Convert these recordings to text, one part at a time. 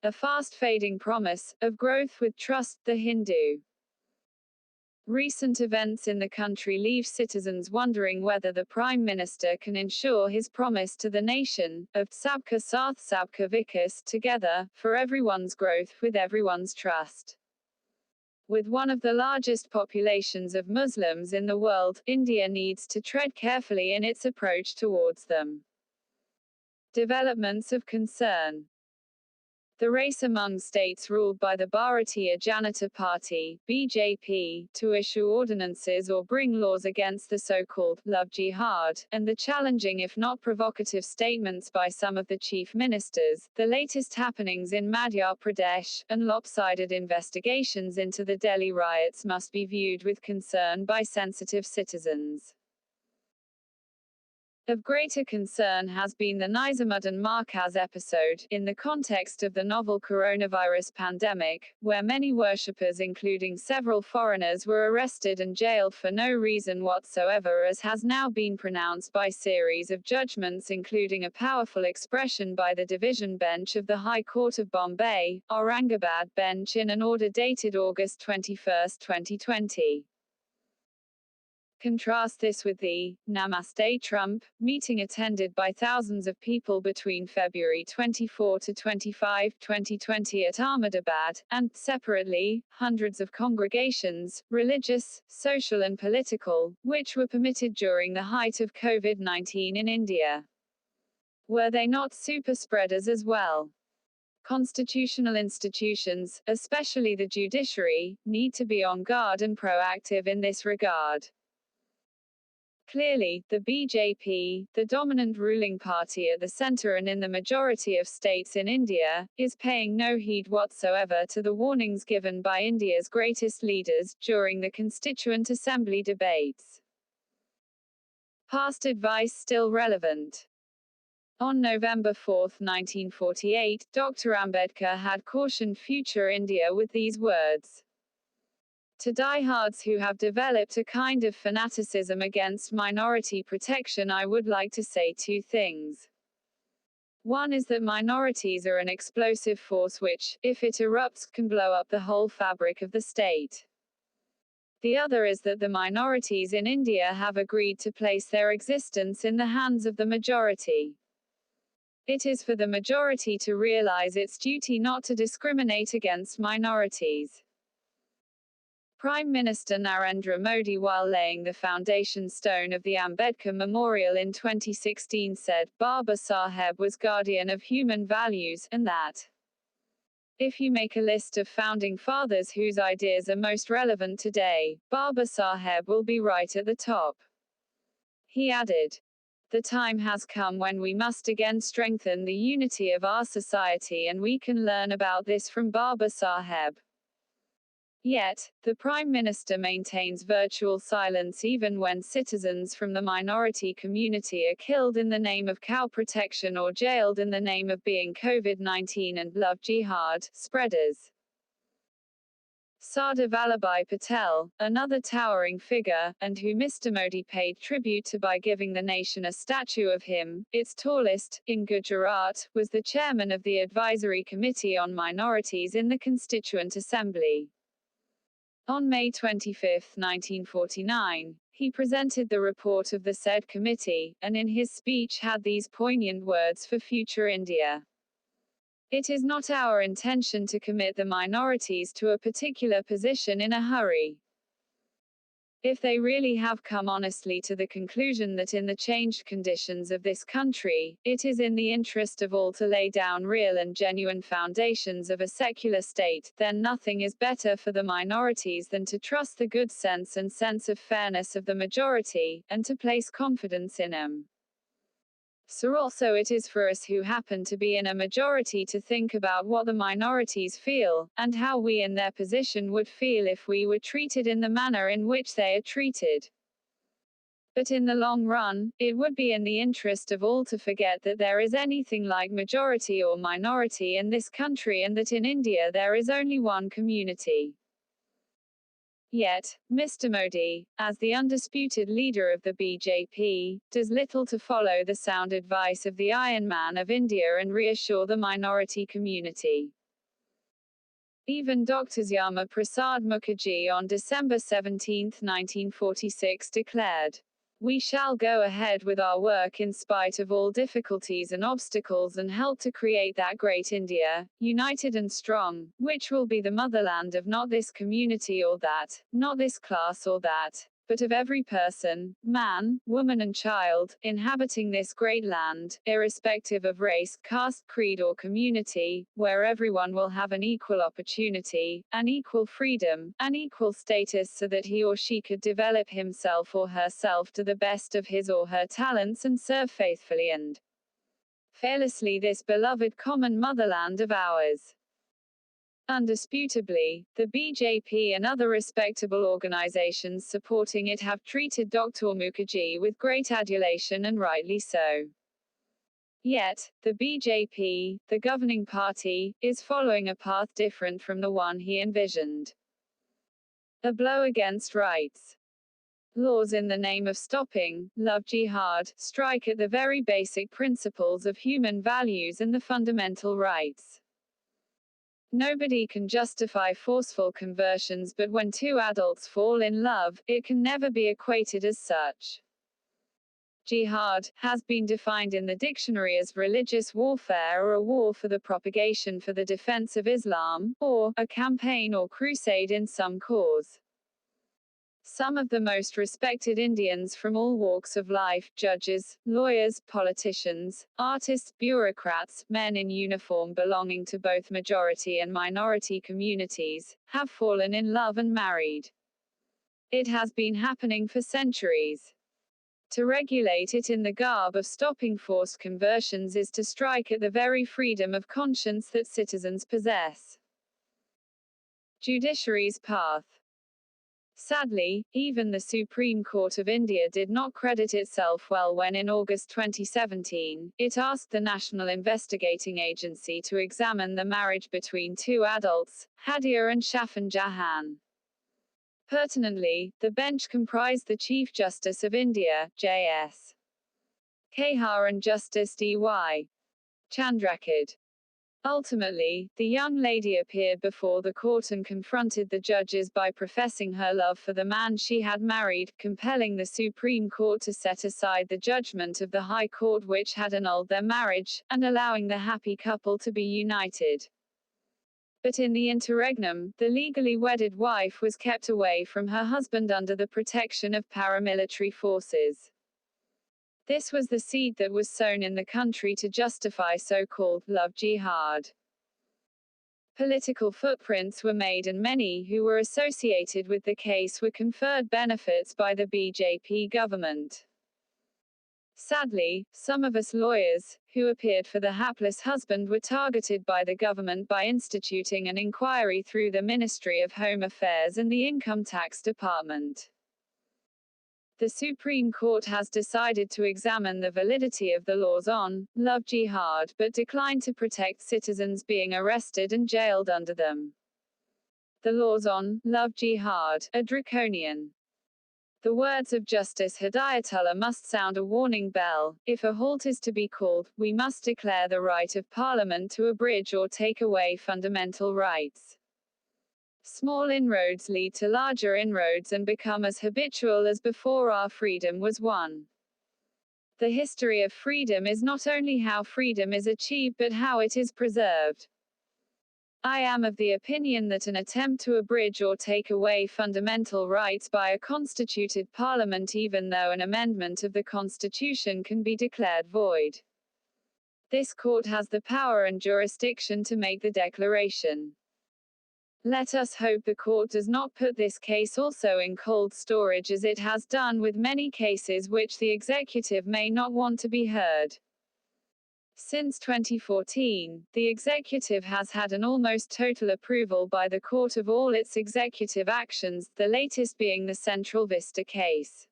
a fast-fading promise of growth with trust, The Hindu. Recent events in the country leave citizens wondering whether the Prime Minister can ensure his promise to the nation, of Sabka Saath Sabka Vikas, together, for everyone's growth with everyone's trust. With one of the largest populations of Muslims in the world, India needs to tread carefully in its approach towards them. Developments of concern. The race among states ruled by the Bharatiya Janata Party (BJP) to issue ordinances or bring laws against the so-called love jihad, and the challenging if not provocative statements by some of the chief ministers, the latest happenings in Madhya Pradesh, and lopsided investigations into the Delhi riots must be viewed with concern by sensitive citizens. Of greater concern has been the Nizamuddin Markaz episode, in the context of the novel coronavirus pandemic, where many worshippers including several foreigners were arrested and jailed for no reason whatsoever, as has now been pronounced by series of judgments, including a powerful expression by the Division Bench of the High Court of Bombay, Aurangabad Bench, in an order dated August 21, 2020. Contrast this with the Namaste Trump meeting attended by thousands of people between February 24 to 25, 2020 at Ahmedabad, and, separately, hundreds of congregations, religious, social and political, which were permitted during the height of COVID-19 in India. Were they not super spreaders as well? Constitutional institutions, especially the judiciary, need to be on guard and proactive in this regard. Clearly, the BJP, the dominant ruling party at the center and in the majority of states in India, is paying no heed whatsoever to the warnings given by India's greatest leaders during the Constituent Assembly debates. Past advice still relevant. On November 4, 1948, Dr. Ambedkar had cautioned future India with these words: to diehards who have developed a kind of fanaticism against minority protection, I would like to say two things. One is that minorities are an explosive force which, if it erupts, can blow up the whole fabric of the state. The other is that the minorities in India have agreed to place their existence in the hands of the majority. It is for the majority to realize its duty not to discriminate against minorities. Prime Minister Narendra Modi, while laying the foundation stone of the Ambedkar Memorial in 2016, said, Baba Saheb was guardian of human values, and that if you make a list of founding fathers whose ideas are most relevant today, Baba Saheb will be right at the top. He added, the time has come when we must again strengthen the unity of our society, and we can learn about this from Baba Saheb. Yet, the Prime Minister maintains virtual silence even when citizens from the minority community are killed in the name of cow protection or jailed in the name of being COVID-19 and love jihad spreaders. Sardar Vallabhbhai Patel, another towering figure, and who Mr. Modi paid tribute to by giving the nation a statue of him, its tallest, in Gujarat, was the chairman of the Advisory Committee on Minorities in the Constituent Assembly. On May 25, 1949, he presented the report of the said committee, and in his speech had these poignant words for future India. It is not our intention to commit the minorities to a particular position in a hurry. If they really have come honestly to the conclusion that in the changed conditions of this country, it is in the interest of all to lay down real and genuine foundations of a secular state, then nothing is better for the minorities than to trust the good sense and sense of fairness of the majority, and to place confidence in them. So also it is for us who happen to be in a majority to think about what the minorities feel, and how we in their position would feel if we were treated in the manner in which they are treated. But in the long run, it would be in the interest of all to forget that there is anything like majority or minority in this country, and that in India there is only one community. Yet, Mr. Modi, as the undisputed leader of the BJP, does little to follow the sound advice of the Iron Man of India and reassure the minority community. Even Dr. Syama Prasad Mukherjee on December 17, 1946 declared, "We shall go ahead with our work in spite of all difficulties and obstacles and help to create that great India, united and strong, which will be the motherland of not this community or that, not this class or that, but of every person, man, woman and child, inhabiting this great land, irrespective of race, caste, creed or community, where everyone will have an equal opportunity, an equal freedom, an equal status so that he or she could develop himself or herself to the best of his or her talents and serve faithfully and fearlessly this beloved common motherland of ours." Undisputably, the BJP and other respectable organizations supporting it have treated Dr. Mukherjee with great adulation and rightly so. Yet, the BJP, the governing party, is following a path different from the one he envisioned. A blow against rights. Laws in the name of stopping love jihad strike at the very basic principles of human values and the fundamental rights. Nobody can justify forceful conversions, but when two adults fall in love, it can never be equated as such. Jihad has been defined in the dictionary as religious warfare or a war for the propagation for the defense of Islam, or a campaign or crusade in some cause. Some of the most respected Indians from all walks of life, judges, lawyers, politicians, artists, bureaucrats, men in uniform belonging to both majority and minority communities, have fallen in love and married. It has been happening for centuries. To regulate it in the garb of stopping forced conversions is to strike at the very freedom of conscience that citizens possess. Judiciary's path. Sadly, even the Supreme Court of India did not credit itself well when in August 2017, it asked the National Investigating Agency to examine the marriage between two adults, Hadia and Shafin Jahan. Pertinently, the bench comprised the Chief Justice of India, J.S. Kehar and Justice D.Y. Chandrakad. Ultimately, the young lady appeared before the court and confronted the judges by professing her love for the man she had married, compelling the Supreme Court to set aside the judgment of the High Court which had annulled their marriage, and allowing the happy couple to be united. But in the interregnum, the legally wedded wife was kept away from her husband under the protection of paramilitary forces. This was the seed that was sown in the country to justify so-called love jihad. Political footprints were made and many who were associated with the case were conferred benefits by the BJP government. Sadly, some of us lawyers, who appeared for the hapless husband, were targeted by the government by instituting an inquiry through the Ministry of Home Affairs and the Income Tax Department. The Supreme Court has decided to examine the validity of the laws on love jihad, but declined to protect citizens being arrested and jailed under them. The laws on love jihad are draconian. The words of Justice Hidayatullah must sound a warning bell. If a halt is to be called, we must declare the right of Parliament to abridge or take away fundamental rights. Small inroads lead to larger inroads and become as habitual as before our freedom was won. The history of freedom is not only how freedom is achieved but how it is preserved. I am of the opinion that an attempt to abridge or take away fundamental rights by a constituted parliament, even though an amendment of the Constitution can be declared void. This court has the power and jurisdiction to make the declaration. Let us hope the court does not put this case also in cold storage as it has done with many cases which the executive may not want to be heard. Since 2014, the executive has had an almost total approval by the court of all its executive actions, the latest being the Central Vista case.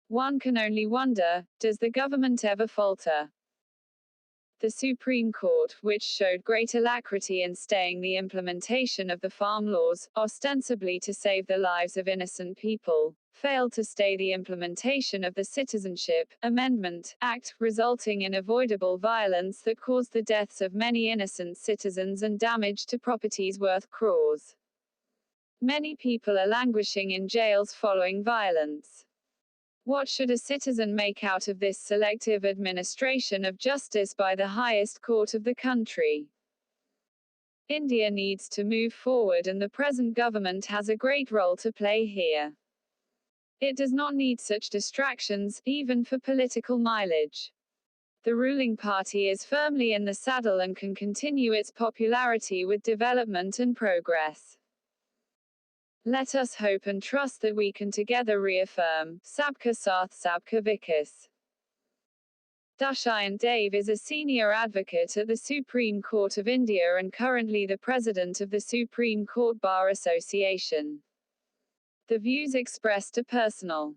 One can only wonder, does the government ever falter? The Supreme Court, which showed great alacrity in staying the implementation of the farm laws, ostensibly to save the lives of innocent people, failed to stay the implementation of the Citizenship Amendment Act, resulting in avoidable violence that caused the deaths of many innocent citizens and damage to properties worth crores. Many people are languishing in jails following violence. What should a citizen make out of this selective administration of justice by the highest court of the country? India needs to move forward, and the present government has a great role to play here. It does not need such distractions, even for political mileage. The ruling party is firmly in the saddle and can continue its popularity with development and progress. Let us hope and trust that we can together reaffirm, Sabka Saath Sabka Vikas. Dushyant Dave is a senior advocate at the Supreme Court of India and currently the president of the Supreme Court Bar Association. The views expressed are personal.